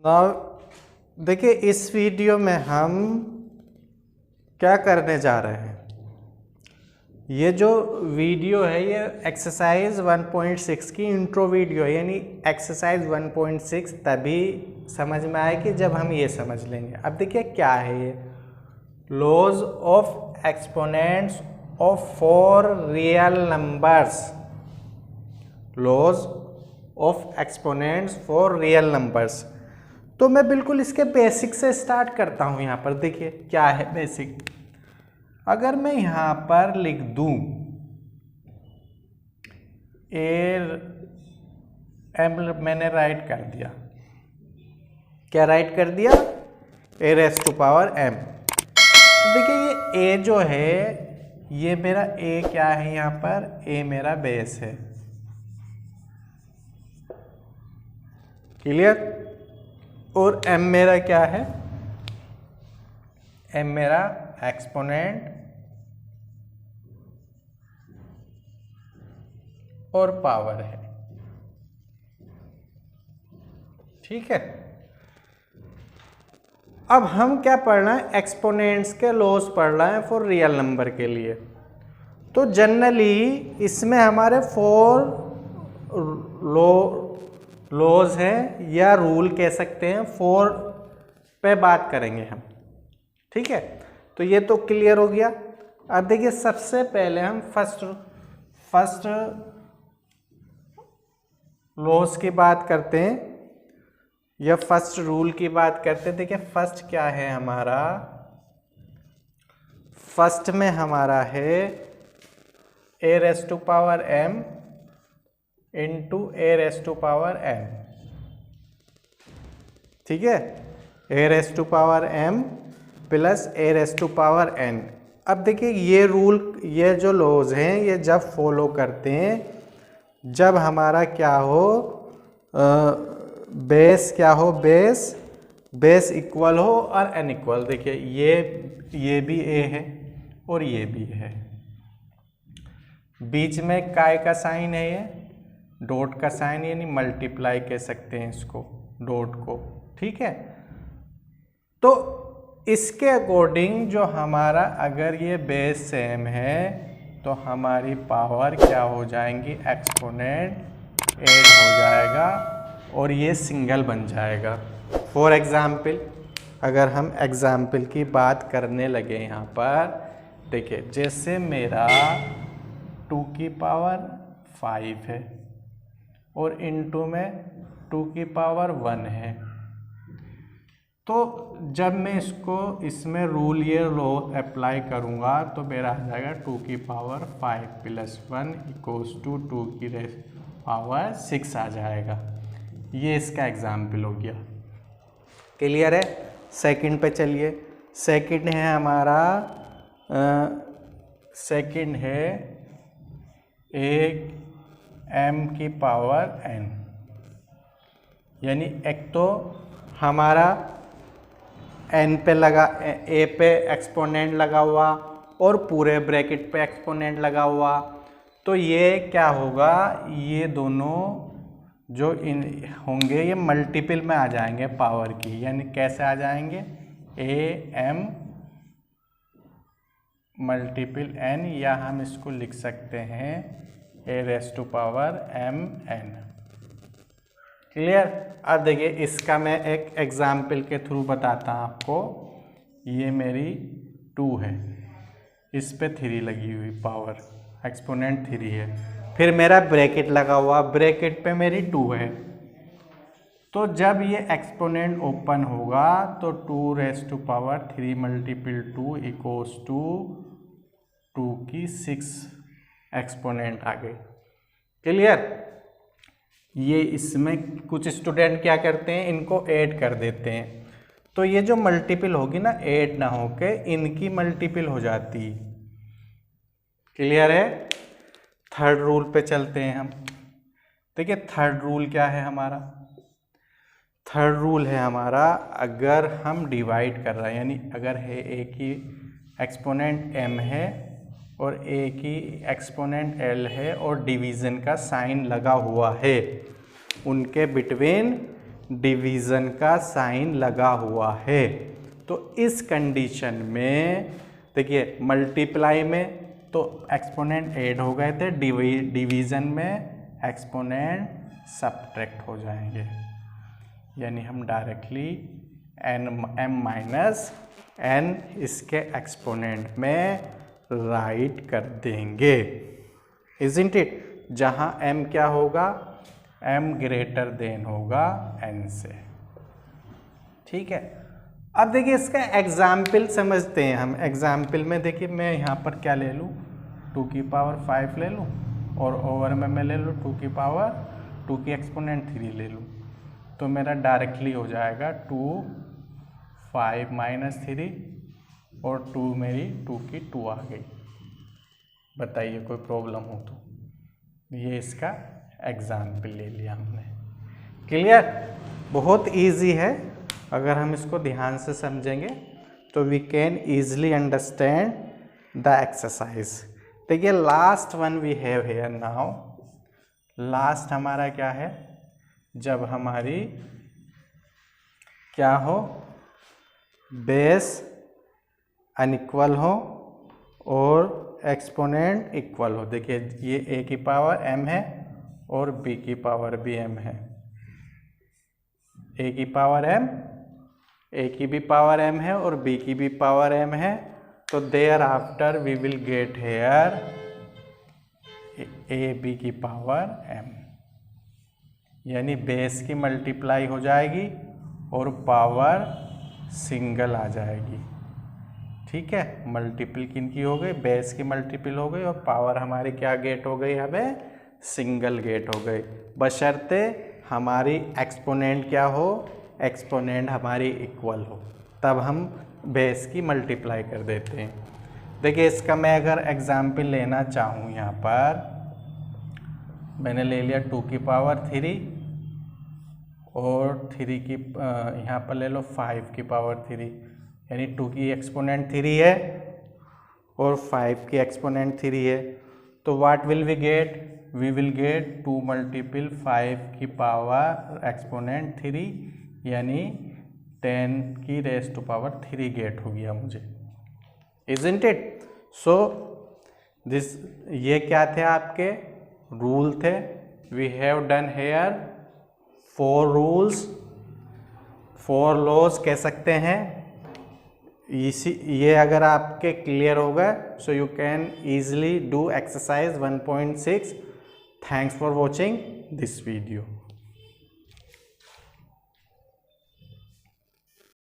Now देखिए, इस video में हम क्या करने जा रहे हैं। ये जो वीडियो है ये एक्सरसाइज 1.6 की इंट्रो वीडियो है, यानी एक्सरसाइज 1.6 तभी समझ में आएगी जब हम ये समझ लेंगे। अब देखिए क्या है ये, laws of exponents of 4 real numbers, laws of exponents for real numbers. तो मैं बिल्कुल इसके बेसिक से स्टार्ट करता हूं। यहां पर देखिए क्या है बेसिक। अगर मैं यहां पर लिख दूं मैंने राइट कर दिया, क्या राइट कर दिया, ए रेस टू पावर एम। तो देखिए ये ए जो है, ये मेरा ए क्या है, यहां पर ए मेरा बेस है, क्लियर। और m मेरा क्या है, m मेरा एक्सपोनेंट और पावर है, ठीक है। अब हम क्या पढ़ना है, एक्सपोनेंट्स के लॉज पढ़ना है फॉर रियल नंबर के लिए। तो जनरली इसमें हमारे 4 लॉज हैं या रूल कह सकते हैं, 4 पे बात करेंगे हम, ठीक है। तो ये तो क्लियर हो गया। अब देखिए सबसे पहले हम फर्स्ट लॉज की बात करते हैं या फर्स्ट रूल की बात करते हैं। देखिए फर्स्ट क्या है हमारा, फर्स्ट में हमारा है a raise to power m into a raise to power m, ठीक है। A raise to power m plus a raise to power n. अब देखिए ये रूल, ये जो लॉज हैं ये जब फॉलो करते हैं जब हमारा क्या हो, बेस क्या हो, बेस इक्वल हो और एन इक्वल। देखिए ये भी ए है और ये भी है, बीच में काय का साइन है, ये डॉट का साइन, यानी मल्टीप्लाई कह सकते हैं इसको, डॉट को, ठीक है। तो इसके अकॉर्डिंग जो हमारा, अगर ये बेस सेम है तो हमारी पावर क्या हो जाएंगी, एक्सपोनेंट ऐड हो जाएगा और ये सिंगल बन जाएगा। फॉर एग्जाम्पल, अगर हम एग्जाम्पल की बात करने लगे यहाँ पर, देखिए जैसे मेरा 2 की पावर 5 है और इनटू में 2 की पावर 1 है। तो जब मैं इसको इसमें रूल ये लो अप्लाई करूँगा तो मेरा आ जाएगा 2 की पावर 5 प्लस 1 इक्वल्स टू 2 की पावर 6 आ जाएगा। ये इसका एग्जाम्पल हो गया, क्लियर है। सेकंड पे चलिए, सेकंड है हमारा, सेकंड है 1 m की पावर n, यानी एक तो हमारा n पे लगा, a पे एक्सपोनेंट लगा हुआ और पूरे ब्रैकेट पे एक्सपोनेंट लगा हुआ। तो ये क्या होगा, ये दोनों जो इन होंगे ये मल्टीपल में आ जाएंगे पावर की, यानी कैसे आ जाएंगे, a m मल्टीपल n, या हम इसको लिख सकते हैं a raise to power m n, clear. अब देखिए इसका मैं एक एग्जाम्पल के थ्रू बताता हूँ आपको। ये मेरी 2 है, इस पे 3 लगी हुई पावर, एक्सपोनेंट 3 है, फिर मेरा ब्रैकेट लगा हुआ, ब्रैकेट पे मेरी 2 है। तो जब ये एक्सपोनेंट ओपन होगा तो 2 raise to power 3 multiple 2 equals to 2 की 6 एक्सपोनेंट आ गई, क्लियर। ये इसमें कुछ स्टूडेंट क्या करते हैं, इनको ऐड कर देते हैं, तो ये जो मल्टीपल होगी ना, ऐड ना होके इनकी मल्टीपल हो जाती, क्लियर है। थर्ड रूल पे चलते हैं हम। देखिए थर्ड रूल क्या है हमारा, थर्ड रूल है हमारा, अगर हम डिवाइड कर रहे हैं, यानी अगर है ए की एक्सपोनेंट m है और a की एक्सपोनेंट l है और डिवीज़न का साइन लगा हुआ है, उनके बिटवीन डिवीज़न का साइन लगा हुआ है। तो इस कंडीशन में देखिए मल्टीप्लाई में तो एक्सपोनेंट ऐड हो गए थे, डिवीज़न में एक्सपोनेंट सब्ट्रैक्ट हो जाएंगे, यानी हम डायरेक्टली m माइनस n इसके एक्सपोनेंट में राइट कर देंगे, इज़न्ट इट। जहाँ m क्या होगा, m ग्रेटर देन होगा n से। ठीक है, अब देखिए इसका एग्जाम्पल समझते हैं हम। एग्जाम्पल में देखिए मैं यहाँ पर क्या ले लूँ, 2 की पावर 5 ले लूँ और ओवर में मैं ले लूँ 2 की पावर 2 की एक्सपोनेंट 3 ले लूँ, तो मेरा डायरेक्टली हो जाएगा 2 5 माइनस 3 और 2 मेरी 2 की 2 आ गई। बताइए कोई प्रॉब्लम हो तो। ये इसका एग्जाम्पल ले लिया हमने। क्लियर, बहुत इजी है, अगर हम इसको ध्यान से समझेंगे तो we can easily understand the exercise. देखिए last one we have here now. Last हमारा क्या है, जब हमारी क्या हो, बेस अनइक्वल हो और एक्सपोनेंट इक्वल हो। देखिए ये a की पावर m है और b की पावर भी m है। a की पावर m, a की भी पावर m है और b की भी पावर m है, तो thereafter we will get here a b की पावर m, यानी बेस की मल्टीप्लाई हो जाएगी और पावर सिंगल आ जाएगी। ठीक है, मल्टीपल किनकी हो गई, बेस की मल्टीपल हो गई और पावर हमारी क्या गेट हो गई, हमें सिंगल गेट हो गई, बशर्ते हमारी एक्सपोनेंट क्या हो, एक्सपोनेंट हमारी इक्वल हो, तब हम बेस की मल्टीप्लाई कर देते हैं। देखिए इसका मैं अगर एग्जाम्पल लेना चाहूँ, यहाँ पर मैंने ले लिया 2 की पावर 3 और 3 की यहाँ पर ले लो 5 की पावर 3, यानी 2 की एक्सपोनेंट 3 है और 5 की एक्सपोनेंट 3 है, तो what will we get, we will get 2 multiple 5 की पावर एक्सपोनेंट 3, यानी 10 की रेज़ टू पावर 3 गेट हो गया मुझे, इज़न्ट इट। सो दिस, ये क्या थे आपके रूल थे, we have done here 4 rules, 4 laws कह सकते हैं। ये अगर आपके क्लियर हो गए, so you can easily do exercise 1.6। Thanks for watching this video.